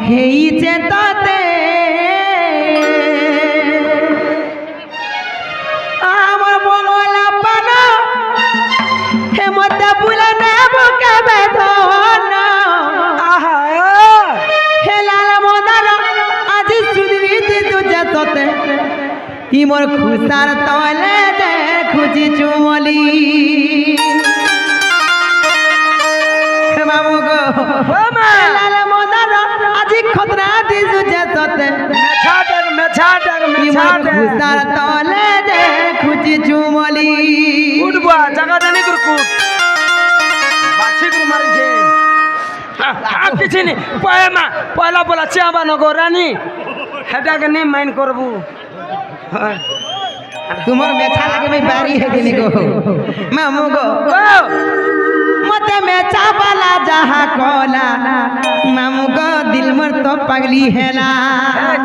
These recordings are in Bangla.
হেইছে তাতে আমার বঙলা পানো হেমতে বুলে নেব কেবে ধন হেলাল মদার আজি সুদরি দিতু যেততে ইমর খুসার তলে দে খুঁজি চুমলি মামু গো হেলাল মদার আজি খতরা দিতু যেততে ইমর খুসার তলে দে খুঁজি চুমলি উঠবা জায়গা জানি কুট বাছি করে মারিছে কিছু নি পয়লা বলা চেয়াবা নগর রানী হেটাকে নি মাইন করবু তোমার মেছা লাগে मैं बारी है दिनी गो मामू गो मते मेचा वाला जहा कोला मामू गो दिल मर तो पगली है ना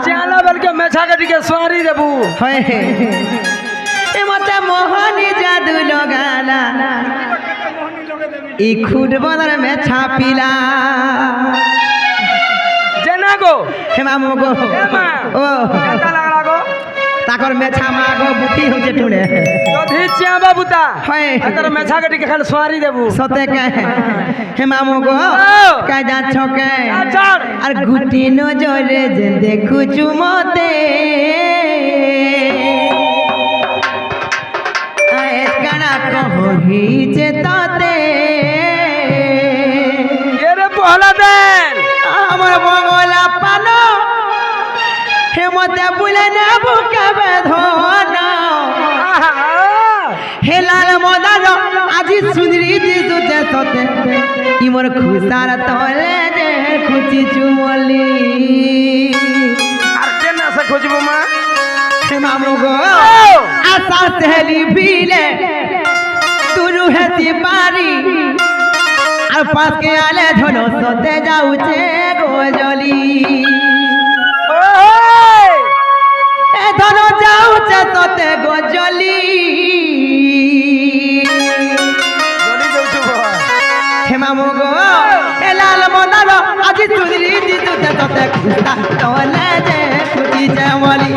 चला बलके मेछा के दिके सवारी देबू होय ए मते मोहनी जादू लगाला ई खुद बदर में छापिला जना गो हे मामू गो ओ केता लागला गो ताकर मेछा मागो बुद्धि हो जे टुने तो भिचिया बाबूता होय अतर मेछा के दिके खाली सवारी देबू सते के हे मामू गो का जा छके আর গুটি নজরে যে দেখু চুমতে আয় কানা কহি যে তাতে এরে পহলা দেন আমার বঙলা পানো হেমতে বুলে নেব কেবে ধন হেলাল মদার আজি সুন্দরী দিতু যেততে ইমর খুসার তলে যে খুঁজি চুমলি আর কেন সে খুঁজবো মা হে মামু গো আশা সেহলি বিলে তুরু হেতি পারি আর পাশকে আলে ধনো সতে যাউছে গোজলি এ ধনো যাউছে সতে গোজলি হে মামু গো এ লাল মনার আজি চুদরি দিতু যেততে খুস্তা তলে যে খুঁজি চমলি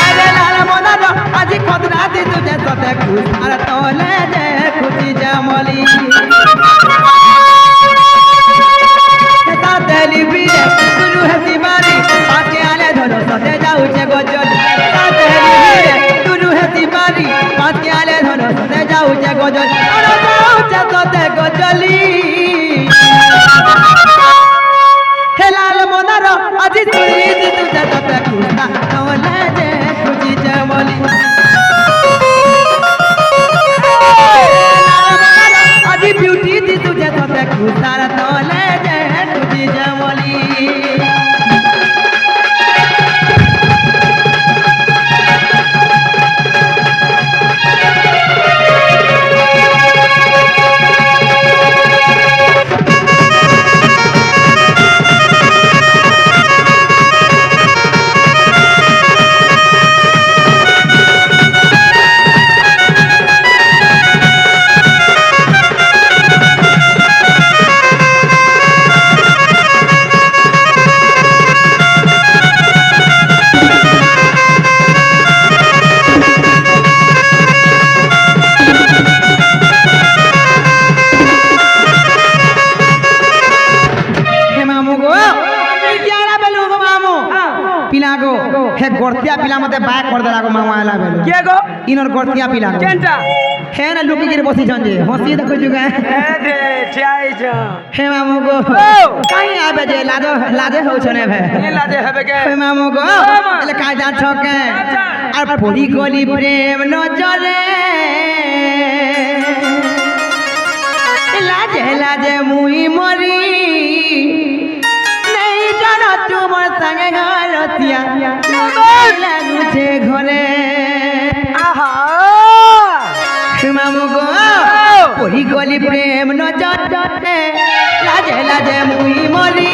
আরে লাল মনার আজি খতরা দিতু যেততে খুস্তার তলে যে খুঁজি চমলি তেলি বিলে তুলু হেসি বাড়ি পাকে আলে ধরো সতে যাউছে গজলি তেলি বিলে তুলু হেসি বাড়ি পাকে আলে ধরো সতে যাউছে গজলি আরে যাউছে সতে গজলি হেলাল মনার আজি চুরি দিতু যেততে খুস্তা তলে যে খুঁজি চমলি আজি বিউটি দিতু যেততে খুস্তার তলে যে খুঁজি চমলি हे गोरतिया पिला मते बाय कर देला गो मामा आला बेलो के गो इनर गोरतिया पिला केनटा हे ना लुकी गिर बसी जंजे हंसी देखो जुगा ए दे ठियाई छ हे मामू गो काई आबे जे लाजे हो छने भे नी लाजे हेबे के हे मामू गो एले का जा छके আর পড়ি গলি প্রেম নজরে লাজে লাজে মুই মরি নেই জানো তোমার সঙ্গে ঘরতিয়া লাগুছে ঘরে আহা মামু গো পড়ি গলি প্রেম নজরে লাজে লাজে মুই মরি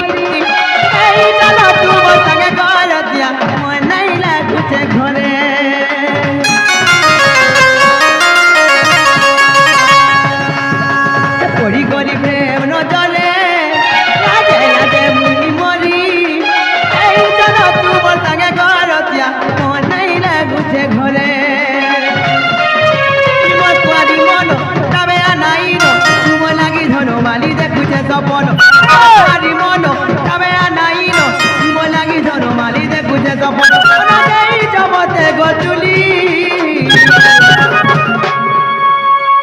এই জানো তোমার সঙ্গে ঘরতিয়া মন নাই লাগুছে ঘরে পড়ি গলি প্রেম নজরে সপন আরি মন তবে নাইন মো লাগি ধন মালি দেখুছে সপন এই জগতে গতুলি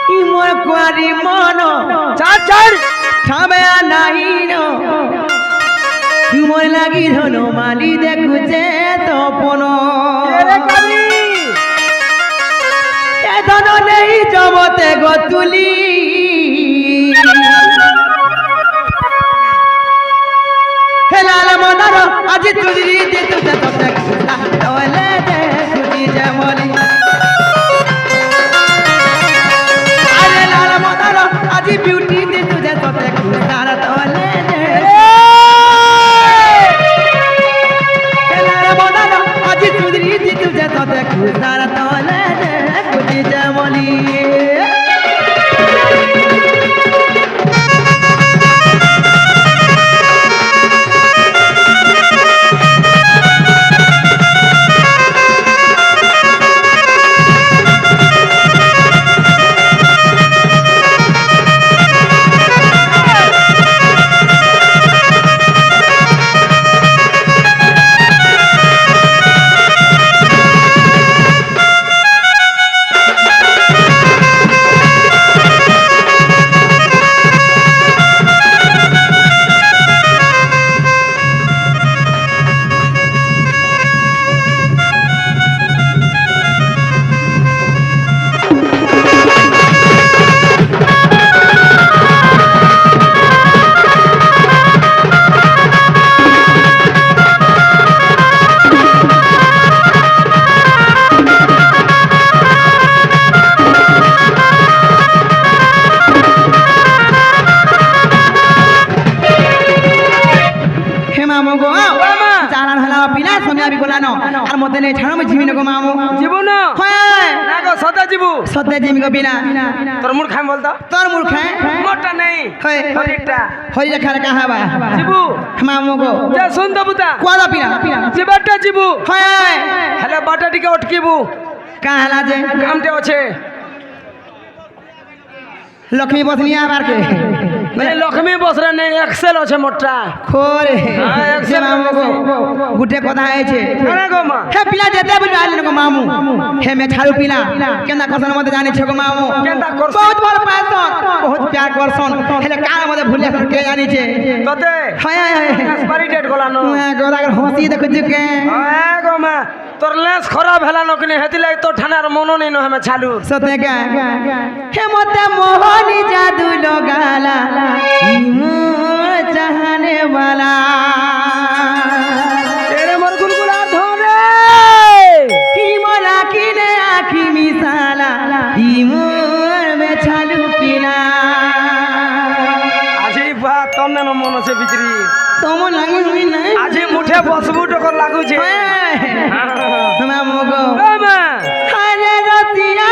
ই মোর কুয়ারি মন চার চার তবে নাইন মোর লাগি ধন মালি দেখুছে সপন এরে কালি এ ধন নেই জগতে গতুলি লাল মদার আজি তুজি দে তুতে তোতে তোলে দে খুদি জমলি আরে লাল মদার আজি বিউটি দে তুতে তোতে খুদার তোলে দে লাল মদার আজি তুজি দে তুতে তোতে খুদার তোলে দে খুদি জমলি আর মতে নেই ছাড়ো আমি জীবিন গো মামু জীবন হ্যাঁ না গো সদা জীবু সত্যি জিমি গো বিনা তোর মুখ খাই বলতো তোর মূর্খ মোটা নেই হয় হরিটা হরি রেখার কাহাবা জীবু মামু গো যা শুন দেবুতা কোয়ালা পিনা জীবাটা জীবু হয় হেলে বাটা টিকে অটকিবু কাহালা যে কামতে আছে লক্ষ্মী বসনি আবার কে মানে লক্ষ্মী বসরা নেই এক্সেল আছে মোটা খোরে হ্যাঁ, যে একশো মামু গো গুটে কথা হয়েছে আরে গো মা হে পিলা যেতে বলি আইলেন গো মামু হে মে ছাড়ু পিলা কেনা করছন মতে জানিছ গো মামু কেনতা করছন? বহুত ভালো পাইছন বহুত প্যার করছন হেলে কার মতে ভুলিয়া কে জানিছে তোতে হয় হয় এক্সপায়ারি ডেট গলানো গোদাগর হসি দেখো কে হ্যাঁ গো মা তোর লেস খরাব হেলা নকনি হেতিলাই তো ঠানার মনো নেই নহে ছালু সতে কে হে মতে মোহনি জাদু লগালা মোর চাহনে वाला এরে মোর গুলগুলা ধরে হি মোর আখিনে আখি মিশালা হি মোর মে ছালু পিলা আজি বা তন্নে ন মন আছে বিচরি তোমো লাগি হই না আজি মুঠে বসবু টকর লাগুছে মামু গো ও মা হারে রতিয়া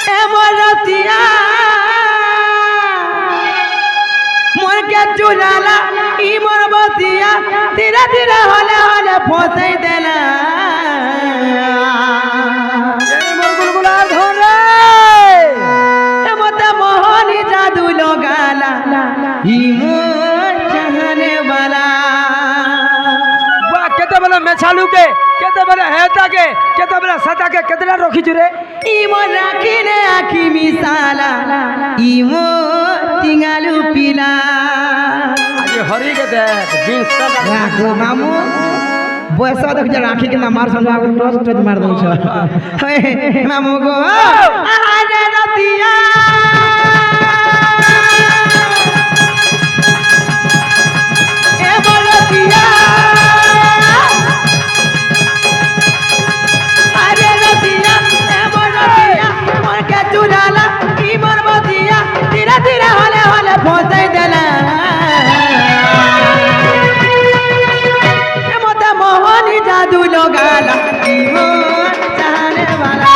এ মোর রতিয়া মোর কে চুলালা ই মোর বতিয়া ধীরে ধীরে হলে হলে ফসাই দেলা এরে মোর গুলগুলা ধরে এ মতে মোহনি জাদু লগালা ই মোর চাহনে वाला বা কেতে বেলা মেছালুকে কেতে বেলা হেতাকে কেতে বেলা সাতাকে কেতেটা রখিছু রে ই মোর রাখিনে আখি মিশালা ই মোর তিঙালু পিলা আজি হরি কে দেখ জিন্সটা রাখো মামু বয়স দেখছে রাখি কিনা মার সঙ্গে আগুন টস টস মার দউছ মামু গো আরে রতিয়া এ মোর রতিয়া আরে রতিয়া এ মোর রতিয়া মোর কে চুলালা ই মোর বতিয়া ধীরে ধীরে হলে হলে ফসাই দেলা মতে মোহনি জাদু লগালা ই মোর চাহনে वाला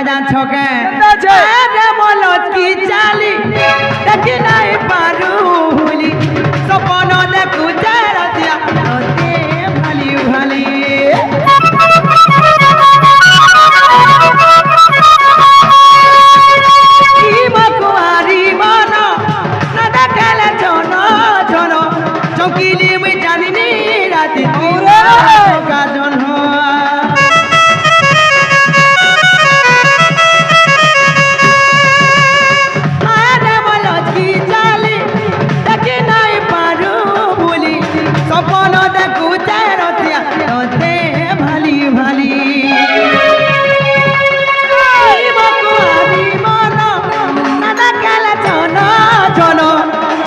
জান ছকে আছে? আরে মলত কি চালি দেখি নাই পারু ভুলি স্বপ্ন দেখু চারতিয়া তোতে ভালি ভালি কি মকুয়ারি মন না দেখালে জন জন চকিলি মুই জানিনি রাতি তোরা গাজন আরে বলো কি চালি দেখি নাই পারু বলি স্বপ্ন দেখু চারতিয়া তোতে ভালি ভালি কি মকুয়ারি মন না দেখালে জন জন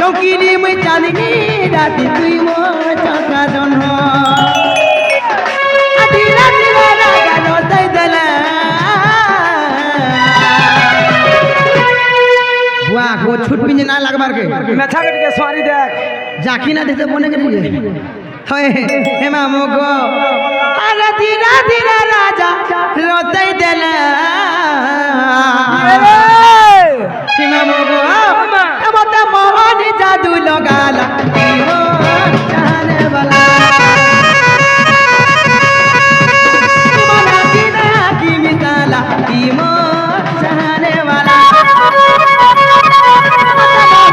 চকিলি মুই জানিনি রাতি তুই মো চকা জন আদি রাতি রাগা নতাই দেলা বুয়া গো ছুটবি না লাগবার কে মেথা কেটে সোয়ারি দেখ জাকি না দিতে মনে করি হয় হে মামু গো আরে ধীরে ধীরে রাজা রতাই দেলা হে মামু গো মতে মোহনি জাদু লগালা ও জানে বালা মনা কিনা কি মিতালা ইমো জানে বালা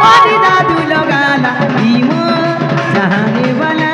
মোহনি জাদু লগালা ইমো জানে বালা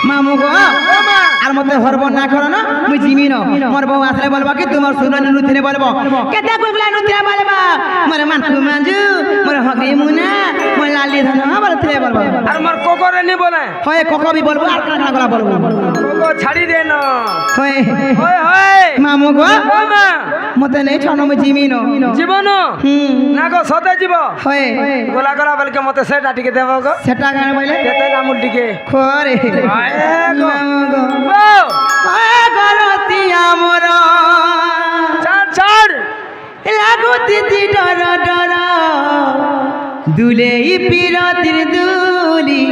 মামু গো আর মতে হরব না করো না মুই জিমি ন মোর বউ আসলে বলবা কি তোমার সুননি নুতিনে বলবো কেতে কইলা নুতিনে বলবা মোর মানকু মাঞ্জু মোর হগি মুনা মোর লালি ধন বলতে বলবো আর মোর কোকরে নি বলে হয় ককবি বলবো আর কানা গলা বলবো কোকো ছাড়ি দে না হয় ওই হয় মামু গো ও মা মতে নেই ছন মুই জিমি ন জীবন না গো সতে জীব হয় গোলা গোলা বলকে মতে সেটা টিকে দেব গো সেটা গান বলে তেতে নামুল টিকে খরে মামু গো ও হয় গরতি আমর ছাড় ছাড় লাগুতি ডর ডর দুলে পিরতির দুলি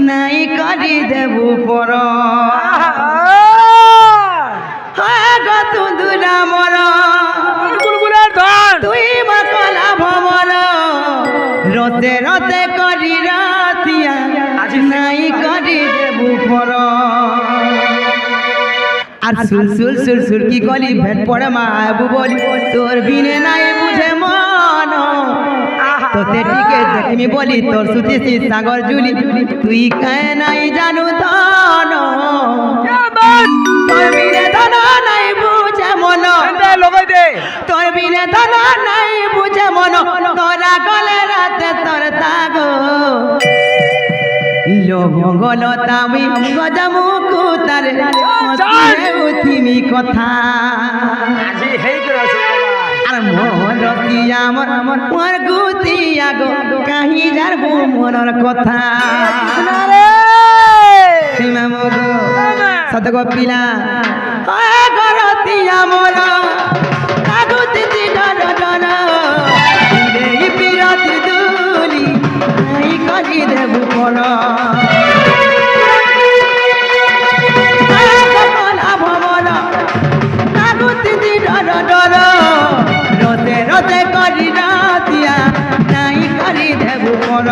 নাই করি দেবু পর গত দুলা মর গুলগুলার ধন তুই মকলা ভমর রতে রতে করি রাতিয়া আজি নাই করি দেবু পর আর সুল সুল সুল সুল কি গলি ভেট পড়ে মায়াবু বলি তোর বিনে নাই বুঝে মন তোতে টিকে দেখমি বলি তোর সুতিছি সাগর জুলি তুই কায় নাই জানু ধন তোর বিনে ধন নাই বুঝে মন লগাই দে তোর বিনে ধন নাই বুঝে মন তোরা গলে রাতে তোর তাগো লোভগল তামি গজামু কুতারে উঠিমি কথা আজি হেই করে আছে আর মোর রতিয়া মোর গুতিয়া গো কাহি যারবো মোর কথা সীমা মগো সত গো পিলা গরতিয়া মোর কাগুতি ডর ডর এই পিরতি দুলি নাই করি দেবু পর রতে রতে করি রাতিয়া নাই করি দেবু পর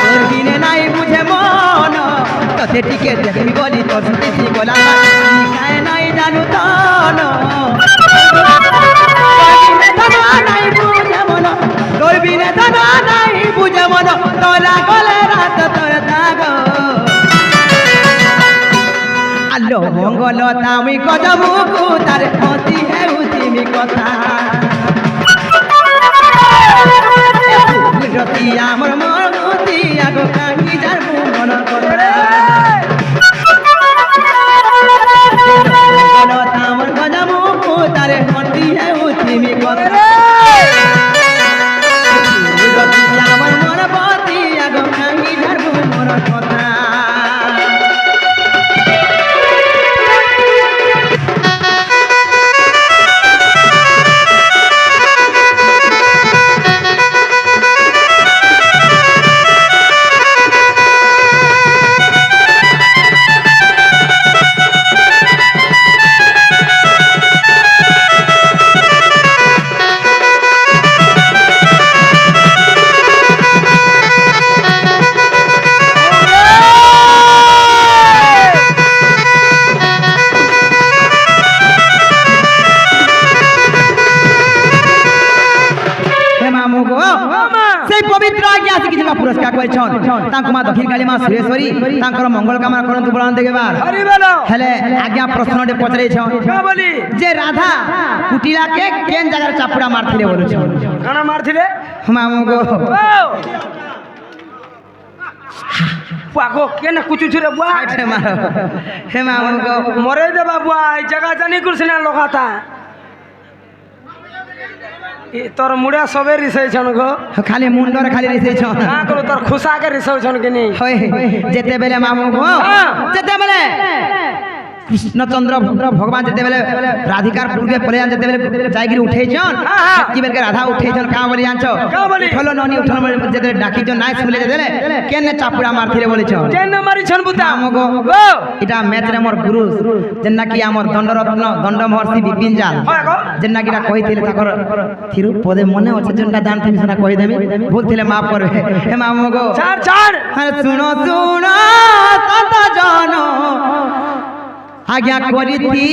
তোর বিনে নাই বুঝে মন তোতে টিকে দেখবি বলি তোর সুতি গোলা নাই জানু তন নাই বুঝে মন তোর বিনে নাই বুঝে মন তোরা গলে রাত তোর দাগ আলো মঙ্গল তামি কদমু তার অতি হেউতিমি কথা আমার মরতি আগো কাকি যার মন কথা আমার গজামু তারে মতি হে উঠিমি কথা আমার মরতি আগো কাকি যার মন কথা পুরস্কার করেছেন তাঙ্কু মা দক্ষিণ কালী মা সুরেশ্বরী তাঙ্কর মঙ্গল কামনা করন্তু বলান দেখবার হেলে আজ্ঞা প্রশ্নটে পচারেছেন যে রাধা কুটিলাকে কেন জায়গার চাপুড়া মারছিলে বলেছেন কানা মারছিলে মামু গো পাগো কেন কুচুছুরে বুয়া হে মারো হে মামু গো মরে দেবা বুয়া এই জায়গা জানি করছি না লোকাতা তোর মুড়া সবে রিসাইছন গো খালি মুন্ডরে খালি রিসাইছন না করো তোর খুশাকে রিসাইছন কিনি হয় যেতে বেলে মামু গো যেতে বেলে কৃষ্ণচন্দ্র ভগবান যেতে বেলে রাধিকার পুরকে পলে যেতে বেলে যাইগিরি উঠেছন কি বেলকে রাধা উঠেছন কা বলি জানছো হলো ননি উঠন যেতে ডাকিছন নাই শুলে যেতে কেনে চাপুড়া মারথিলে বলিছন কেন মারিছন বুতা মামু গো এটা ম্যাচরে মোর গুরু যেন নাকি আমার দণ্ডরত্ন দণ্ড মহর্ষি বিপিন জাল যেন নাকি এটা কইଥିଲେ তাকর থিরু পদে মনে আছে যেনটা জানতে সেটা কই দেবে ভুলଥିଲେ মাফ করবে হে মামু গো ছাড় ছাড় আরে শুনো শুনো তত জন আজ্ঞা করিতি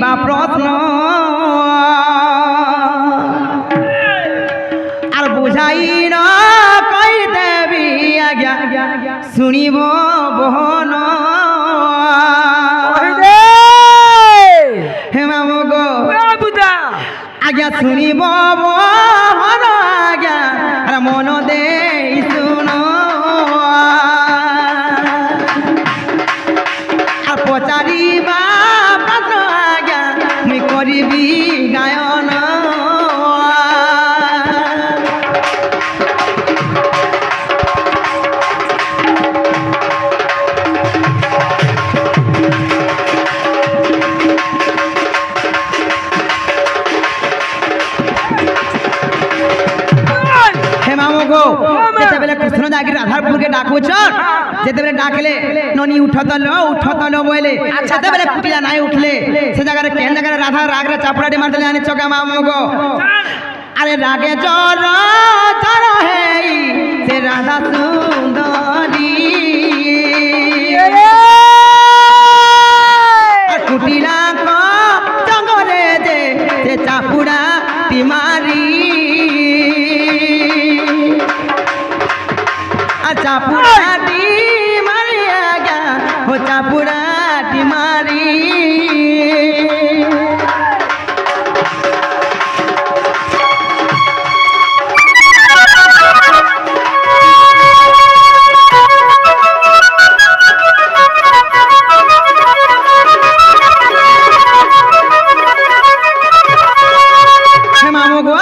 বা প্রশ্ন আর বুঝাই না কই দেবি আজ্ঞা শুনিব বহন হে মামু গো আজ্ঞা শুনিব বহন আজ্ঞা আর মন দেই শুনো আর পচারিবা পাত্র আজ্ঞা মুই করিবি গায়ন যেতে বেলে কৃষ্ণ জাগি রাধারপুরকে ডাকুছন যেতে বেলে ডাকলে ননি উঠতল বইলে যেতে বেলে কুটিলা নাই উঠলে সে জায়গায় কেন জায়গায় রাধা রাগরে চাপড়াটি মারতে আনি চকা মামু গো আরে রাগে জর জর হেই সে রাধা সুন্দরী কুটিলা ক জঙ্গলে যে সে চাপুড়া তিমারি চাপুড়াটি মারিয়া গা হো চাপুড়াটি মারি মামু গো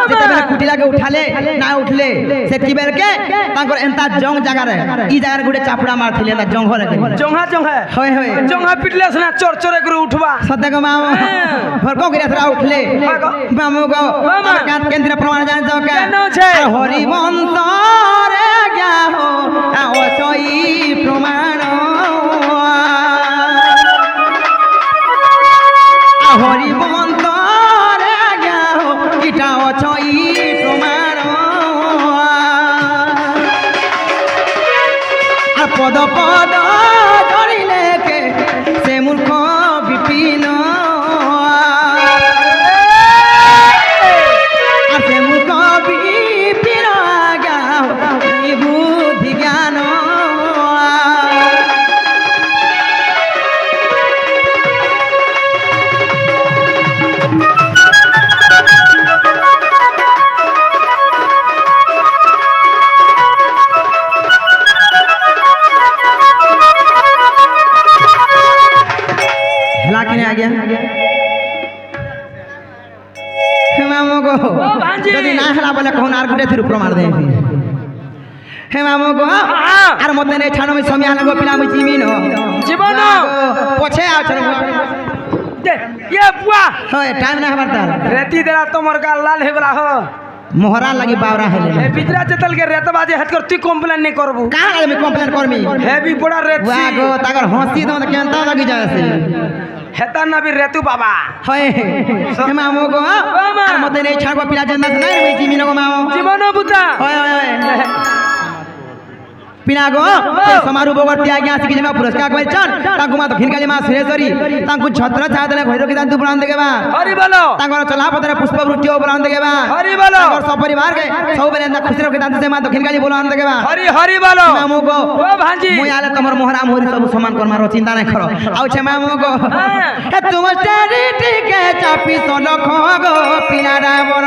যেতে বেলে কুটিলাকে উঠালে না উঠলে সে কি বেলকে তাঙ্কর এন্তা জং জায়গারে ই জায়গার গুড়ে চাপড়া মারছিলে না জঙ্গলে জংহা জংহা হয় হয় জংহা পিটলে না চরচরে করে উঠবা সত্য গো মামু ভর কো গিরা থরা উঠলে মামু গো কাত কেন্দ্র প্রমাণ জান যাও কে হরি বংশ রে গয়া হো ও চই প্রমাণ হরি বংশ রে গয়া হো ইটা ও চই প্রমাণ পদ পদ ধরিলে কে সে মূর্খ বিপিন সে মূর্খ বিপিন বুদ্ধি জ্ঞান भांजी। যদি না হেলা বলে কোন আর গুটে থিরু প্রমাণ দে হে মামু গো আর মতে নেই ছানো আমি সময় আনগো পিলা আমি জিমিন জীবন পছে আছন ইয়ে বুয়া হয় টাইম না হবার তার रेती देला तोमर का लाल हे बला हो मोहरा लगी बावरा हेले ए बिजरा चतल के रेत बाजे हट कर तू कंप्लेन नहीं करबू का लगे मैं कंप्लेन करमी हेवी बड़ा रेत वाह गो तागर हंसी दो त केनता लगी जाय से हेता ना भी रेतू बाबा হয় হে মামু গো আর মতে নেই ছাড়বো পিলা জন্দা নাই রে জিমিন গো মামু জীবন বুতা হয় হয় হয় पिना गो समारोह बगर त्यागी आसी कि जमा पुरस्कार गय छन तांकु मा दक्षिण काली मा सुरेश्वरी तांकु छत्र छाया देले भैरव की दांतु प्राण देबा हरि बोलो तांकर चला पतरे पुष्प वृत्ति प्राण देबा हरि बोलो तांकर सब परिवार के सब बेले अंदा खुशी के दांतु से मा दक्षिण काली बोलो आन देबा हरि हरि बोलो मामू गो ओ भांजी मुई आले तमर मोहरा मोहरी सब समान कर मारो चिंता नहीं करो आउ छे मामू गो हे तुम चैरिटी के चापी सोलो खो गो पिना रावण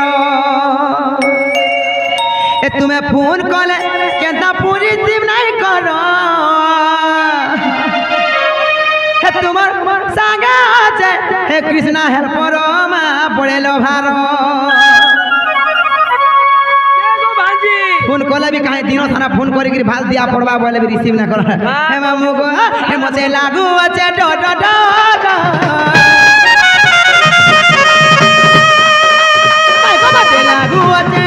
ए तुम्हें फोन कले केंता पूरी रिसीव नहीं करो हे तुम्हार संगे আছে हे कृष्णा हेल्पर मा पड़ेलो भारो गो भांजी फोन कले भी काहे दिनो थाना फोन करी कि भाल दिया पड़वा बोले भी रिसीव ना कर हे मामू गो हे मसे लागू আছে डो डो डो आई बाबा ते लागू আছে